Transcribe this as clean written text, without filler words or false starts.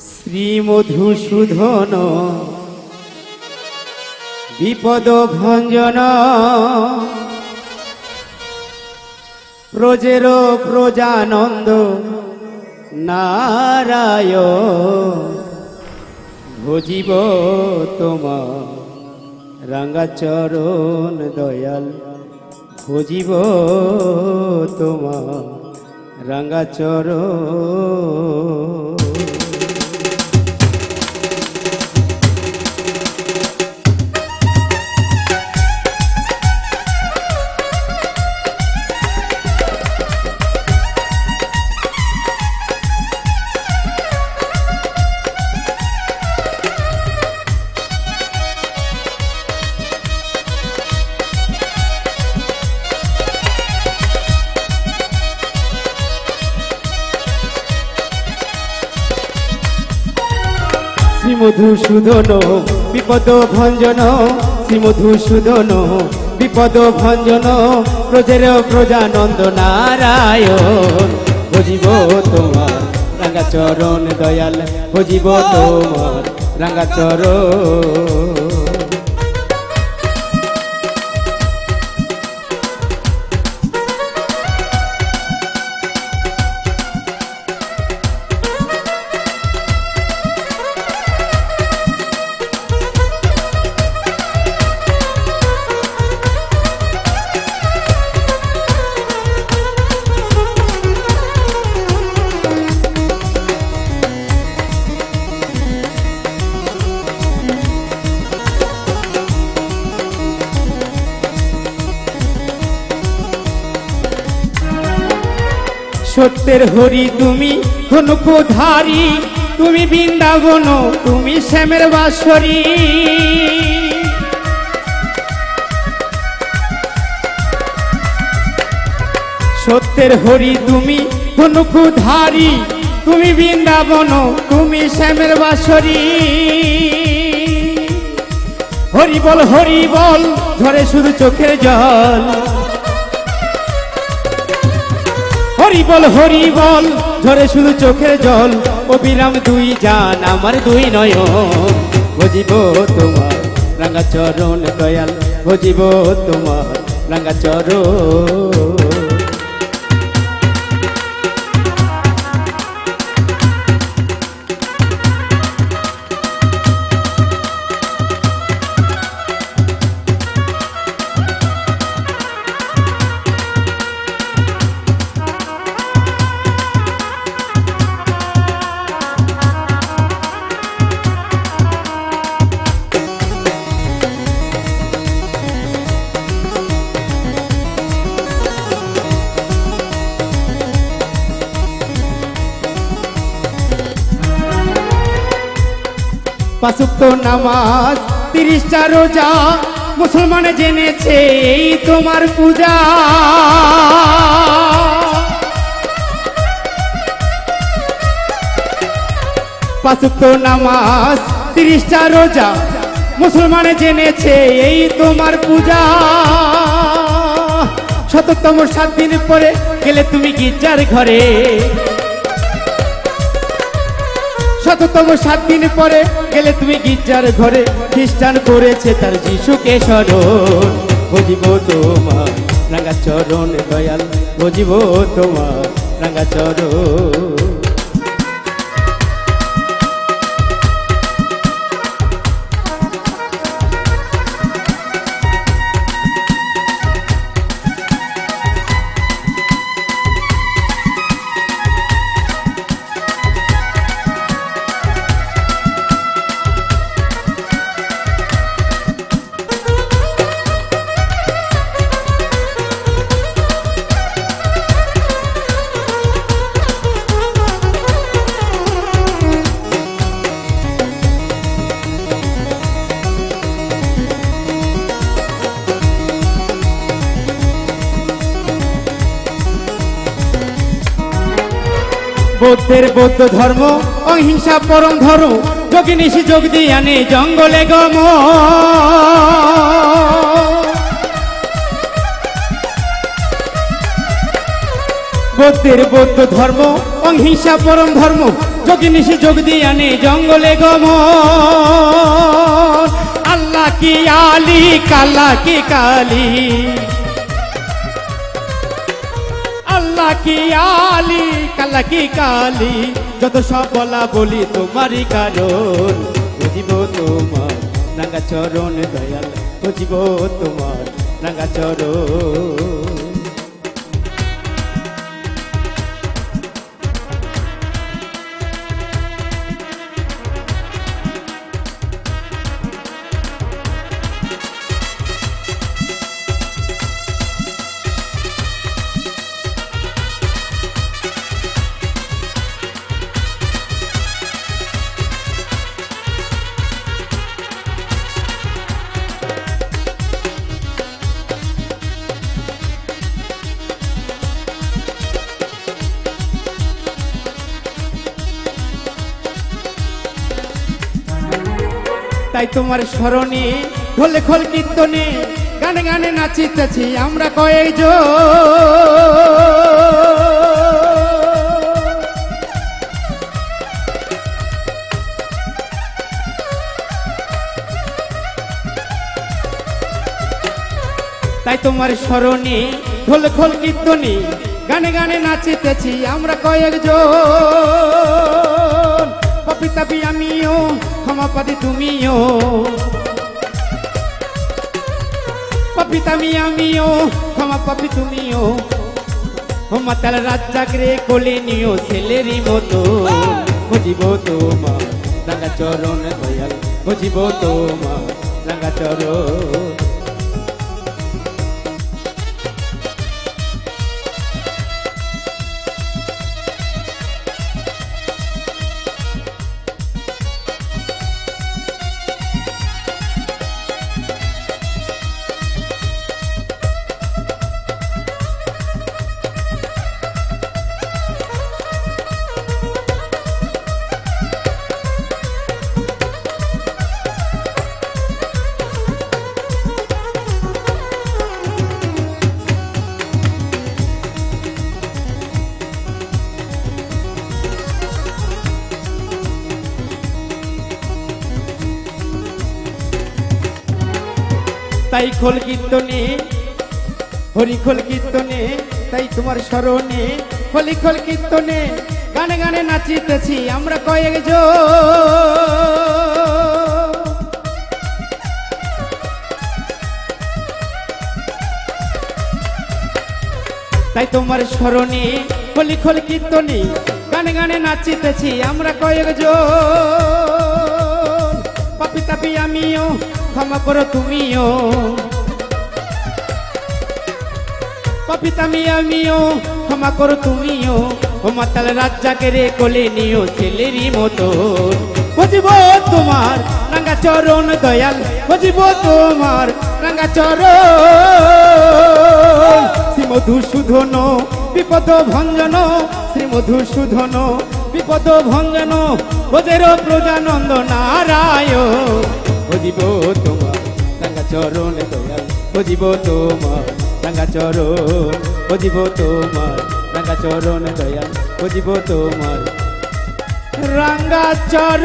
শ্রী মধুসূদন বিপদ ভঞ্জন প্রজের প্রজানন্দ নারায়ণ ভজিব তোমার রাঙ্গাচরণ দয়াল ভজিব তোমার রাঙ্গাচরণ। শ্রী মধুসূদন বিপদ ভঞ্জন শ্রী মধুসূদন বিপদ ভঞ্জন প্রজের প্রজানন্দ নারায়ণ ভজিব তোমার রাঙ্গাচরণ দয়াল ভজিব তোমার রাঙ্গাচরণ। সত্যের হরি তুমি ধনুকধারী তুমি বৃন্দাবন তুমি শ্যামের বাঁশরী সত্যের হরি তুমি ধনুকধারী তুমি বৃন্দাবন তুমি শ্যামের বাঁশরী হরি বল ঝরে শুধু চোখের জল হরি বল ঝরে শুধু চোখের জল অবিরাম দুই জান আমার দুই নয়ন ভজিব তোমার রাঙ্গাচরণ দয়াল ভজিব তোমার রাঙ্গাচরণ। পাঁচ ওয়াক্ত নামাজ 30টা রোজা মুসলমানে জেনেছে এই তোমার পূজা পাঁচ ওয়াক্ত নামাজ 30টা রোজা মুসলমানে জেনেছে এই তোমার পূজা শততম 7 দিন পরে গেলে তুমি গির্জার ঘরে শততম 7 দিন পরে গেলে তুমি গির্জার ঘরে খ্রিস্টান করেছে তার যিশুকে স্মরণ ভজিব তোমার রাঙ্গাচরণ দয়াল ভজিব তোমার রাঙ্গাচরণ। বৌদ্ধের বৌদ্ধ ধর্ম অহিংসা পরম ধর্ম যোগী নিশি যোগ দিয়ে আনে জঙ্গলে গম বৌদ্ধের বৌদ্ধ ধর্ম অহিংসা পরম ধর্ম যোগী নিশি যোগ দিয়ে আনে জঙ্গলে গমন আল্লাহ কি আলী কাল্লা কি কালী আল্লাহ কি আলী কাল্লা কি কালী যত সব বলা বলি তোমারই কারণ বুঝিব তোমার রাঙা চরণ দয়াল বুঝিব তোমার রাঙা চরণ তাই তোমার স্মরণে ঢোলে খোল কীর্তনে গানে গানে নাচিতেছি আমরা কয়েকজন তাই তোমার স্মরণে ঢোলে খোল কীর্তনে গানে গানে নাচিতেছি আমরা কয়েকজন পপিতাবি আমিও ক্ষমাপাদি তুমিও পপিতামি আমিও ক্ষমাপাবি তুমিও মাতাল রাত জাগরে কোলে নিও ছেলেরই মতো বুঝিব তোমার রাঙা চরণ দয়াল বুঝিব তোমার রাঙা চরণ তাই খোল কীর্তনে হরি খোল কীর্তনে তাই তোমার স্মরণে হলি খোল কীর্তনে গানে গানে নাচিতেছি আমরা কয়েকজন তাই তোমার স্মরণে হলি খোল কীর্তনে গানে গানে নাচিতেছি আমরা কয়েকজন পাপি তাপি আমিও ক্ষমা করো তুমিও পপিতামি আমিও ক্ষমা করো তুমিও ও মাতাল রাত জাগরে কোলে নিও ছেলেরই মতো বুঝিব তোমার রাঙা চরণ দয়াল বুঝিব তোমার রাঙা চরণ শ্রী মধুসূদন বিপদ ভঞ্জন শ্রী মধুসূদন বিপদ ভঞ্জন ওদের প্রজানন্দ নারায়ণ বুঝিব তোমার রাঙা চরণ দয়াল বুঝিব তোমার রাঙা চরণ বুঝিব তোমার রাঙা চরণ দয়াল বুঝিব তোমার রাঙা চরণ